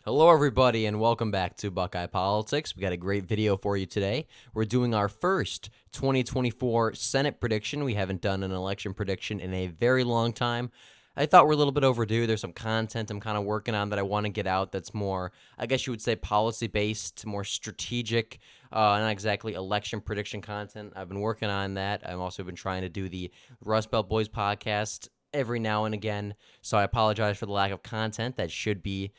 Hello, everybody, and welcome back to Buckeye Politics. We got a great video for you today. We're doing our first 2024 Senate prediction. We haven't done an election prediction in a very long time. I thought we're a little bit overdue. There's some content I'm kind of working on that I want to get out that's more, I guess you would say, policy-based, more strategic, not exactly election prediction content. I've been working on that. I've also been trying to do the Rust Belt Boys podcast every now and again, so I apologize for the lack of content. That should be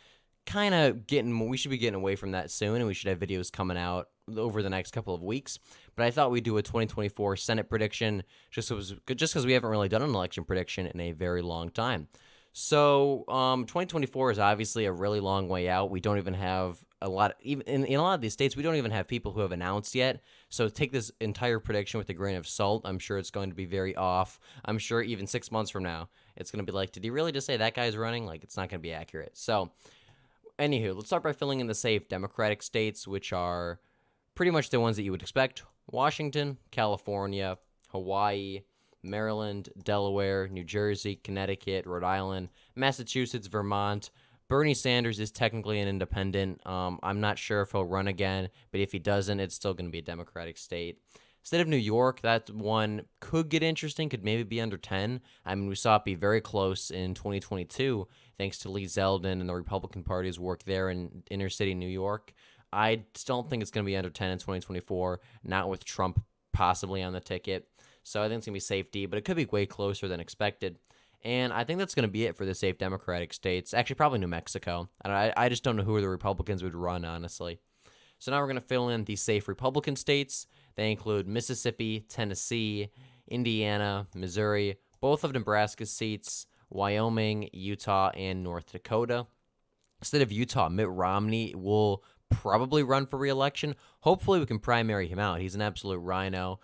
we should be getting away from that soon, and we should have videos coming out over the next couple of weeks. But I thought we'd do a 2024 Senate prediction just because we haven't really done an election prediction in a very long time. So 2024 is obviously a really long way out. We don't even have a lot, even in a lot of these states, we don't even have people who have announced yet. So take this entire prediction with a grain of salt. I'm sure it's going to be very off. I'm sure even 6 months from now, it's going to be like, did he really just say that guy's running? Like, it's not going to be accurate. So anywho, let's start by filling in the safe Democratic states, which are pretty much the ones that you would expect: Washington, California, Hawaii, Maryland, Delaware, New Jersey, Connecticut, Rhode Island, Massachusetts, Vermont. Bernie Sanders is technically an independent. I'm not sure if he'll run again, but if he doesn't, it's still going to be a Democratic state. State of New York, that one could get interesting, could maybe be under 10. I mean, we saw it be very close in 2022, thanks to Lee Zeldin and the Republican Party's work there in inner city New York. I still don't think it's going to be under 10 in 2024, not with Trump possibly on the ticket. So I think it's going to be safety, but it could be way closer than expected. And I think that's going to be it for the safe Democratic states. Actually, probably New Mexico. I just don't know who the Republicans would run, honestly. So now we're going to fill in the safe Republican states. They include Mississippi, Tennessee, Indiana, Missouri, both of Nebraska's seats, Wyoming, Utah, and North Dakota. Instead of Utah, Mitt Romney will probably run for re-election. Hopefully we can primary him out. He's an absolute rhino.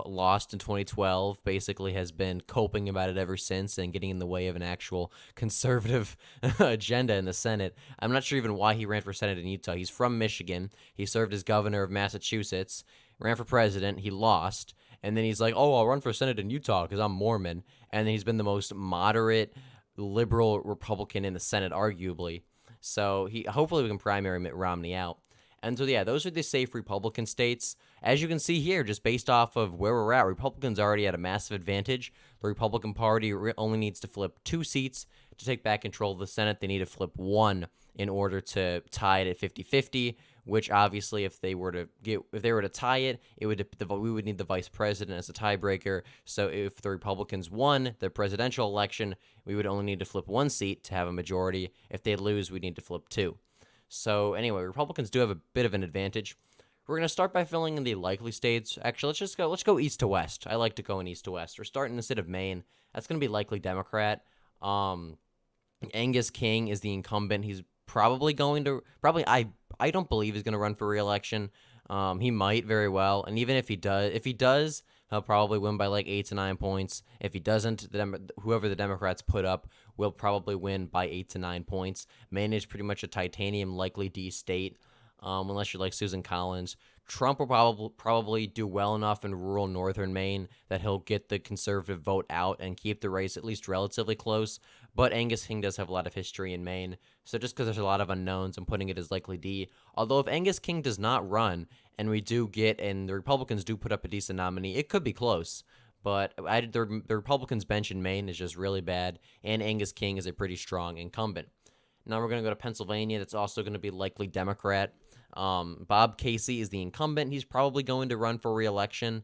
Lost in 2012, basically has been coping about it ever since and getting in the way of an actual conservative agenda in the Senate. I'm not sure even why he ran for Senate in Utah. He's from Michigan. He served as governor of Massachusetts, ran for president. He lost. And then he's like, oh, I'll run for Senate in Utah because I'm Mormon. And then he's been the most moderate, liberal Republican in the Senate, arguably. So hopefully we can primary Mitt Romney out. And so, yeah, those are the safe Republican states. As you can see here, just based off of where we're at, Republicans already at a massive advantage. The Republican Party only needs to flip 2 seats to take back control of the Senate. They need to flip 1 in order to tie it at 50-50, which obviously if they were to tie it, we would need the vice president as a tiebreaker. So if the Republicans won the presidential election, we would only need to flip 1 seat to have a majority. If they lose, we need to flip 2. So anyway, Republicans do have a bit of an advantage. We're going to start by filling in the likely states. Actually, let's go east to west. I like to go in east to west. We're starting in the state of Maine. That's going to be likely Democrat. Angus King is the incumbent. He's probably I don't believe he's going to run for re-election. He might very well, and even if he does, he'll probably win by like 8 to 9 points. If he doesn't, whoever the Democrats put up will probably win by 8 to 9 points. Maine is pretty much a titanium likely D state, unless you're like Susan Collins. Trump will probably do well enough in rural northern Maine that he'll get the conservative vote out and keep the race at least relatively close. But Angus King does have a lot of history in Maine, so just because there's a lot of unknowns, I'm putting it as likely D. Although if Angus King does not run and the Republicans do put up a decent nominee, it could be close. But the Republicans' bench in Maine is just really bad, and Angus King is a pretty strong incumbent. Now we're going to go to Pennsylvania. That's also going to be likely Democrat. Bob Casey is the incumbent. He's probably going to run for re-election.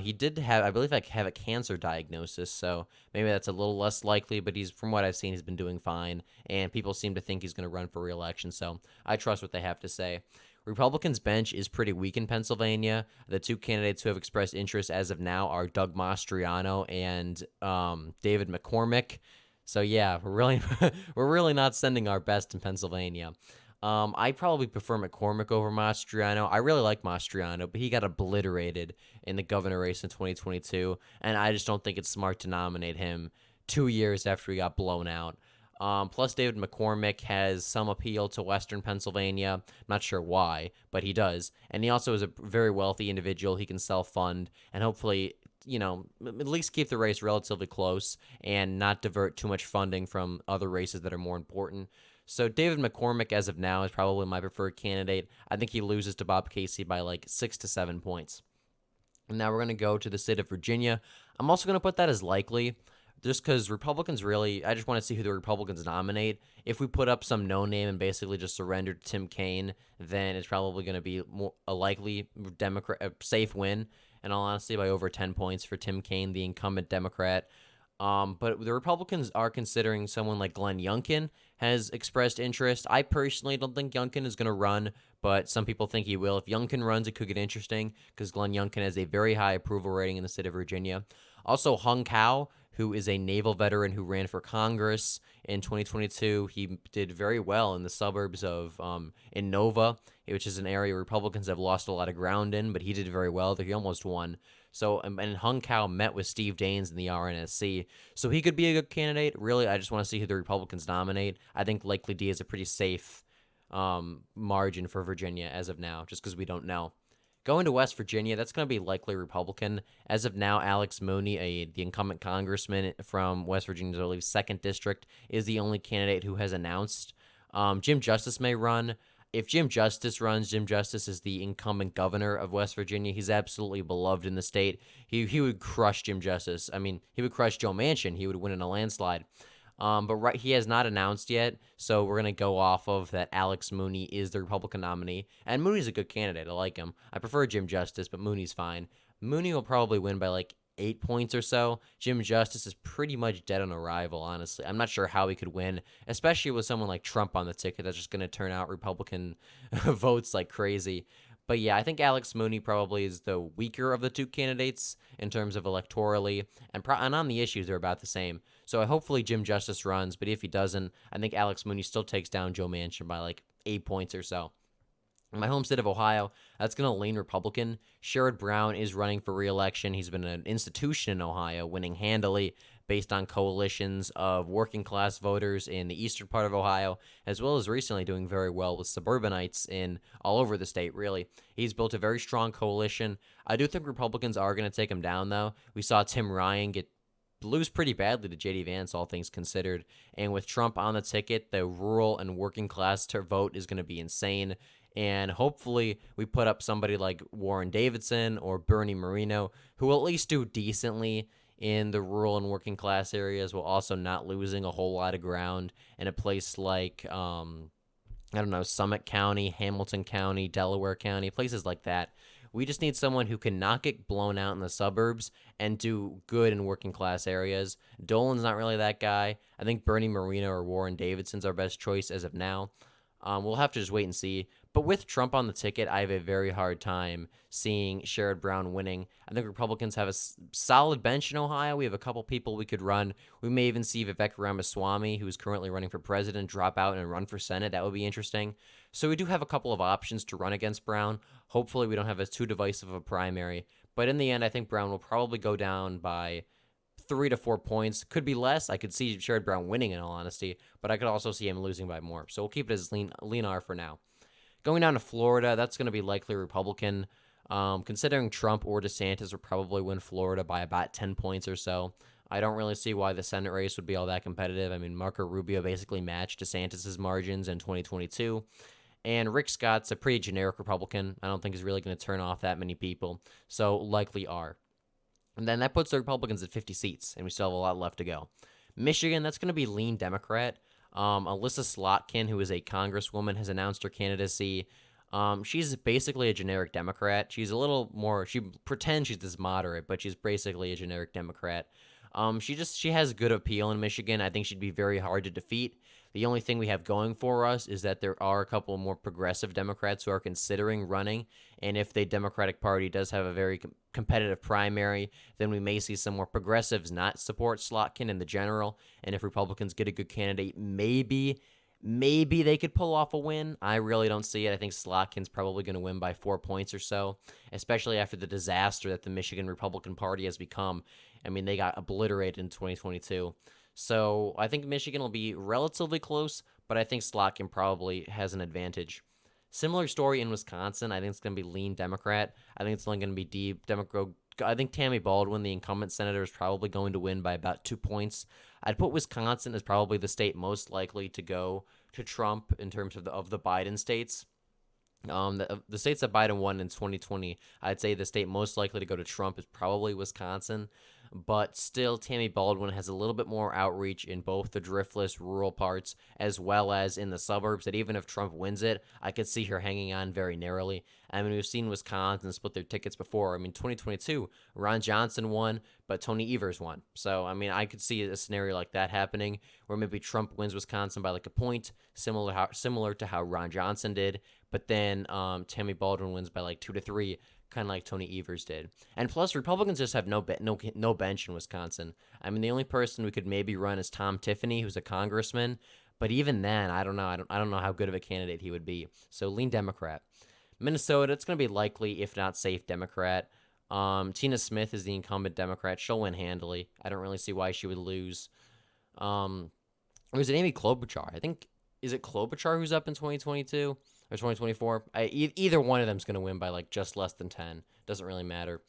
He did have a cancer diagnosis, so maybe that's a little less likely, but from what I've seen, he's been doing fine, and people seem to think he's going to run for re-election, so I trust what they have to say. Republicans' bench is pretty weak in Pennsylvania. The 2 candidates who have expressed interest as of now are Doug Mastriano and David McCormick. So yeah, we're really not sending our best in Pennsylvania. I probably prefer McCormick over Mastriano. I really like Mastriano, but he got obliterated in the governor race in 2022, and I just don't think it's smart to nominate him 2 years after he got blown out. Plus, David McCormick has some appeal to Western Pennsylvania. I'm not sure why, but he does. And he also is a very wealthy individual. He can self-fund and hopefully, at least keep the race relatively close and not divert too much funding from other races that are more important. So David McCormick, as of now, is probably my preferred candidate. I think he loses to Bob Casey by like 6 to 7 points. And now we're going to go to the state of Virginia. I'm also going to put that as likely just because Republicans really, I just want to see who the Republicans nominate. If we put up some no name and basically just surrender to Tim Kaine, then it's probably going to be a likely safe win, in all honesty, by over 10 points for Tim Kaine, the incumbent Democrat. But the Republicans are considering someone like Glenn Youngkin has expressed interest. I personally don't think Youngkin is going to run, but some people think he will. If Youngkin runs, it could get interesting because Glenn Youngkin has a very high approval rating in the state of Virginia. Also, Hung Kao, who is a naval veteran who ran for Congress in 2022. He did very well in the suburbs of in Nova, which is an area Republicans have lost a lot of ground in, but he did very well. He almost won. So, and Hung Kao met with Steve Daines in the RNSC, so he could be a good candidate. Really, I just want to see who the Republicans nominate. I think likely D is a pretty safe margin for Virginia as of now, just because we don't know. Going to West Virginia, that's going to be likely Republican. As of now, Alex Mooney, the incumbent congressman from West Virginia's, I believe, 2nd District, is the only candidate who has announced. Jim Justice may run. If Jim Justice runs, Jim Justice is the incumbent governor of West Virginia. He's absolutely beloved in the state. He would crush Jim Justice. I mean, he would crush Joe Manchin. He would win in a landslide. But he has not announced yet, so we're going to go off of that Alex Mooney is the Republican nominee. And Mooney's a good candidate. I like him. I prefer Jim Justice, but Mooney's fine. Mooney will probably win by like 8 points or so. Jim Justice is pretty much dead on arrival, honestly. I'm not sure how he could win, especially with someone like Trump on the ticket that's just going to turn out Republican votes like crazy. But yeah, I think Alex Mooney probably is the weaker of the two candidates in terms of electorally, and on the issues they're about the same. So hopefully Jim Justice runs, but if he doesn't, I think Alex Mooney still takes down Joe Manchin by like 8 points or so. In my home state of Ohio, that's going to lean Republican. Sherrod Brown is running for re-election. He's been an institution in Ohio, winning handily based on coalitions of working-class voters in the eastern part of Ohio, as well as recently doing very well with suburbanites in all over the state, really. He's built a very strong coalition. I do think Republicans are going to take him down, though. We saw Tim Ryan lose pretty badly to J.D. Vance, all things considered. And with Trump on the ticket, the rural and working class vote is going to be insane. And hopefully we put up somebody like Warren Davidson or Bernie Moreno, who will at least do decently in the rural and working class areas, while also not losing a whole lot of ground in a place like, I don't know, Summit County, Hamilton County, Delaware County, places like that. We just need someone who can not get blown out in the suburbs and do good in working class areas. Dolan's not really that guy. I think Bernie Moreno or Warren Davidson's our best choice as of now. We'll have to just wait and see. But with Trump on the ticket, I have a very hard time seeing Sherrod Brown winning. I think Republicans have a solid bench in Ohio. We have a couple people we could run. We may even see Vivek Ramaswamy, who is currently running for president, drop out and run for Senate. That would be interesting. So we do have a couple of options to run against Brown. Hopefully we don't have as too divisive a primary. But in the end, I think Brown will probably go down by 3 to 4 points. Could be less. I could see Sherrod Brown winning, in all honesty, but I could also see him losing by more. So we'll keep it as lean R for now. Going down to Florida, that's going to be likely Republican. Considering Trump or DeSantis will probably win Florida by about 10 points or so. I don't really see why the Senate race would be all that competitive. I mean, Marco Rubio basically matched DeSantis' margins in 2022. And Rick Scott's a pretty generic Republican. I don't think he's really going to turn off that many people. So likely R. And then that puts the Republicans at 50 seats, and we still have a lot left to go. Michigan, that's going to be lean Democrat. Alyssa Slotkin, who is a congresswoman, has announced her candidacy. She's basically a generic Democrat. She's a little more, she pretends she's this moderate, but she's basically a generic Democrat. She has good appeal in Michigan. I think she'd be very hard to defeat. The only thing we have going for us is that there are a couple more progressive Democrats who are considering running, and if the Democratic Party does have a very competitive primary, then we may see some more progressives not support Slotkin in the general, and if Republicans get a good candidate, maybe they could pull off a win. I really don't see it. I think Slotkin's probably going to win by 4 points or so, especially after the disaster that the Michigan Republican Party has become. I mean, they got obliterated in 2022. So I think Michigan will be relatively close, but I think Slotkin probably has an advantage. Similar story in Wisconsin. I think it's going to be lean Democrat. I think it's only going to be I think Tammy Baldwin, the incumbent senator, is probably going to win by about 2 points. I'd put Wisconsin as probably the state most likely to go to Trump in terms of the Biden states. The states that Biden won in 2020, I'd say the state most likely to go to Trump is probably Wisconsin. But still, Tammy Baldwin has a little bit more outreach in both the driftless rural parts as well as in the suburbs. That even if Trump wins it, I could see her hanging on very narrowly. I mean, we've seen Wisconsin split their tickets before. I mean, 2022, Ron Johnson won, but Tony Evers won. So, I mean, I could see a scenario like that happening, where maybe Trump wins Wisconsin by like a point, similar to how Ron Johnson did. But then Tammy Baldwin wins by like 2 to 3, kind of like Tony Evers did. And plus, Republicans just have no bench in Wisconsin. I mean, the only person we could maybe run is Tom Tiffany, who's a congressman. But even then, I don't know. I don't know how good of a candidate he would be. So lean Democrat. Minnesota, it's going to be likely, if not safe, Democrat. Tina Smith is the incumbent Democrat. She'll win handily. I don't really see why she would lose. Or is it Amy Klobuchar? I think, is it Klobuchar who's up in 2022 or 2024? Either one of them is going to win by like just less than 10. Doesn't really matter.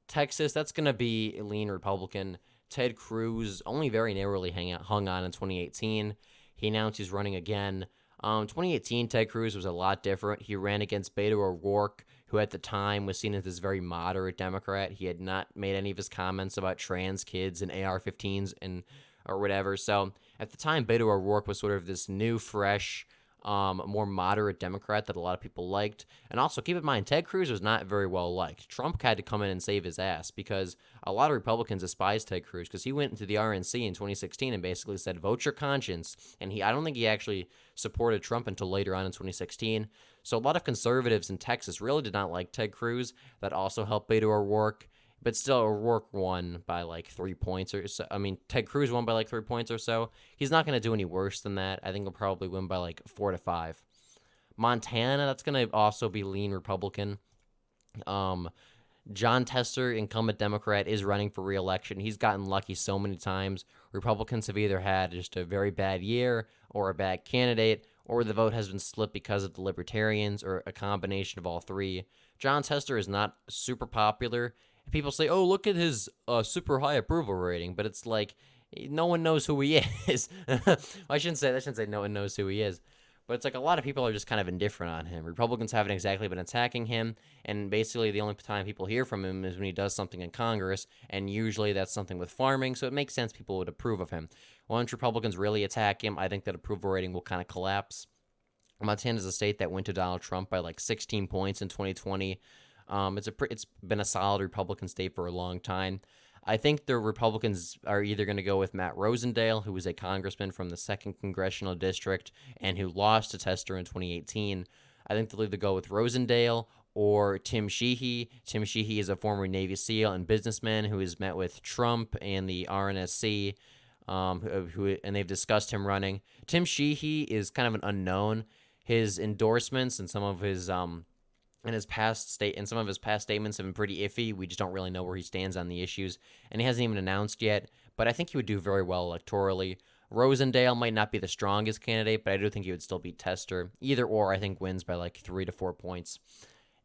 Texas, that's going to be lean Republican. Ted Cruz only very narrowly hung on in 2018. He announced he's running again. 2018, Ted Cruz was a lot different. He ran against Beto O'Rourke, who at the time was seen as this very moderate Democrat. He had not made any of his comments about trans kids and AR-15s or whatever. So at the time, Beto O'Rourke was sort of this new, fresh, more moderate Democrat that a lot of people liked. And also, keep in mind, Ted Cruz was not very well liked. Trump had to come in and save his ass because a lot of Republicans despised Ted Cruz because he went into the RNC in 2016 and basically said, vote your conscience. And I don't think he actually supported Trump until later on in 2016. So a lot of conservatives in Texas really did not like Ted Cruz. That also helped Beto O'Rourke. But still, O'Rourke won by like 3 points or so. I mean, Ted Cruz won by like 3 points or so. He's not going to do any worse than that. I think he'll probably win by like 4 to 5. Montana, that's going to also be lean Republican. John Tester, incumbent Democrat, is running for re-election. He's gotten lucky so many times. Republicans have either had just a very bad year or a bad candidate, or the vote has been split because of the Libertarians, or a combination of all three. John Tester is not super popular. People say, oh, look at his super high approval rating, but it's like no one knows who he is. I shouldn't say no one knows who he is, but it's like a lot of people are just kind of indifferent on him. Republicans haven't exactly been attacking him, and basically the only time people hear from him is when he does something in Congress, and usually that's something with farming, so it makes sense people would approve of him. Once Republicans really attack him, I think that approval rating will kind of collapse. Montana is a state that went to Donald Trump by like 16 points in 2020. It's been a solid Republican state for a long time. I think the Republicans are either going to go with Matt Rosendale, who was a congressman from the 2nd Congressional District and who lost to Tester in 2018. I think they'll either go with Rosendale or Tim Sheehy. Tim Sheehy is a former Navy SEAL and businessman who has met with Trump and the RNSC, and they've discussed him running. Tim Sheehy is kind of an unknown. His endorsements and some of his some of his past statements have been pretty iffy. We just don't really know where he stands on the issues, and he hasn't even announced yet. But I think he would do very well electorally. Rosendale might not be the strongest candidate, but I do think he would still beat Tester. Either or, I think, wins by like 3 to 4 points.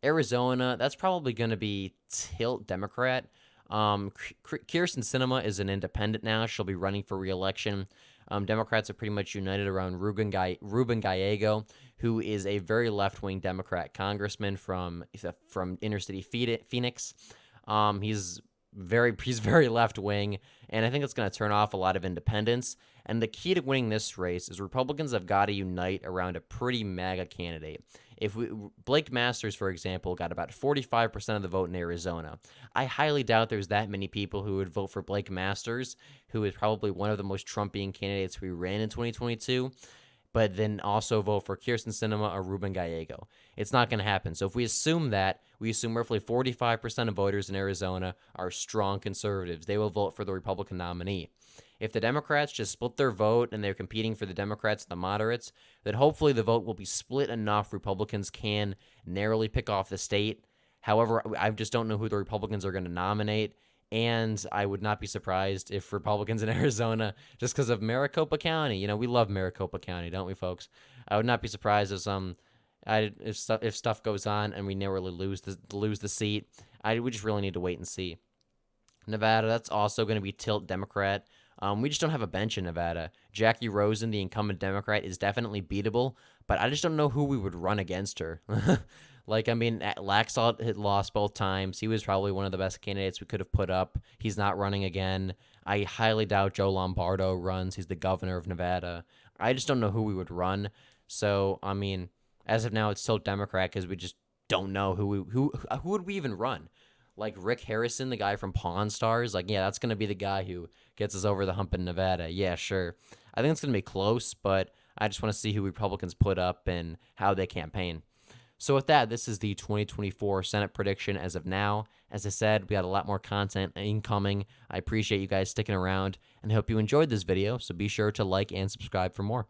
Arizona, that's probably going to be tilt Democrat. Kyrsten Sinema is an independent now. She'll be running for re-election. Democrats are pretty much united around Ruben Gallego, who is a very left-wing Democrat congressman from inner city Phoenix. He's very left-wing, and I think it's going to turn off a lot of independents. And the key to winning this race is Republicans have got to unite around a pretty MAGA candidate. Blake Masters, for example, got about 45% of the vote in Arizona. I highly doubt there's that many people who would vote for Blake Masters, who is probably one of the most Trumpian candidates we ran in 2022, but then also vote for Kyrsten Sinema or Ruben Gallego. It's not going to happen. So if we assume that, we assume roughly 45% of voters in Arizona are strong conservatives. They will vote for the Republican nominee. If the Democrats just split their vote and they're competing for the Democrats and the moderates, then hopefully the vote will be split enough Republicans can narrowly pick off the state. However, I just don't know who the Republicans are going to nominate, and I would not be surprised if Republicans in Arizona, just because of Maricopa County, we love Maricopa County, don't we, folks? I would not be surprised if stuff goes on and we narrowly lose the seat. We just really need to wait and see. Nevada, that's also going to be tilt Democrat. We just don't have a bench in Nevada. Jackie Rosen, the incumbent Democrat, is definitely beatable, but I just don't know who we would run against her. Like, I mean, Laxalt had lost both times. He was probably one of the best candidates we could have put up. He's not running again. I highly doubt Joe Lombardo runs. He's the governor of Nevada. I just don't know who we would run. So, I mean, as of now, it's still Democrat because we just don't know who would we even run. Like Rick Harrison, the guy from Pawn Stars. Like, yeah, that's gonna be the guy who gets us over the hump in Nevada. Yeah, sure. I think it's gonna be close, but I just want to see who Republicans put up and how they campaign. So with that, this is the 2024 Senate prediction as of now. As I said, we got a lot more content incoming. I appreciate you guys sticking around and hope you enjoyed this video, so be sure to like and subscribe for more.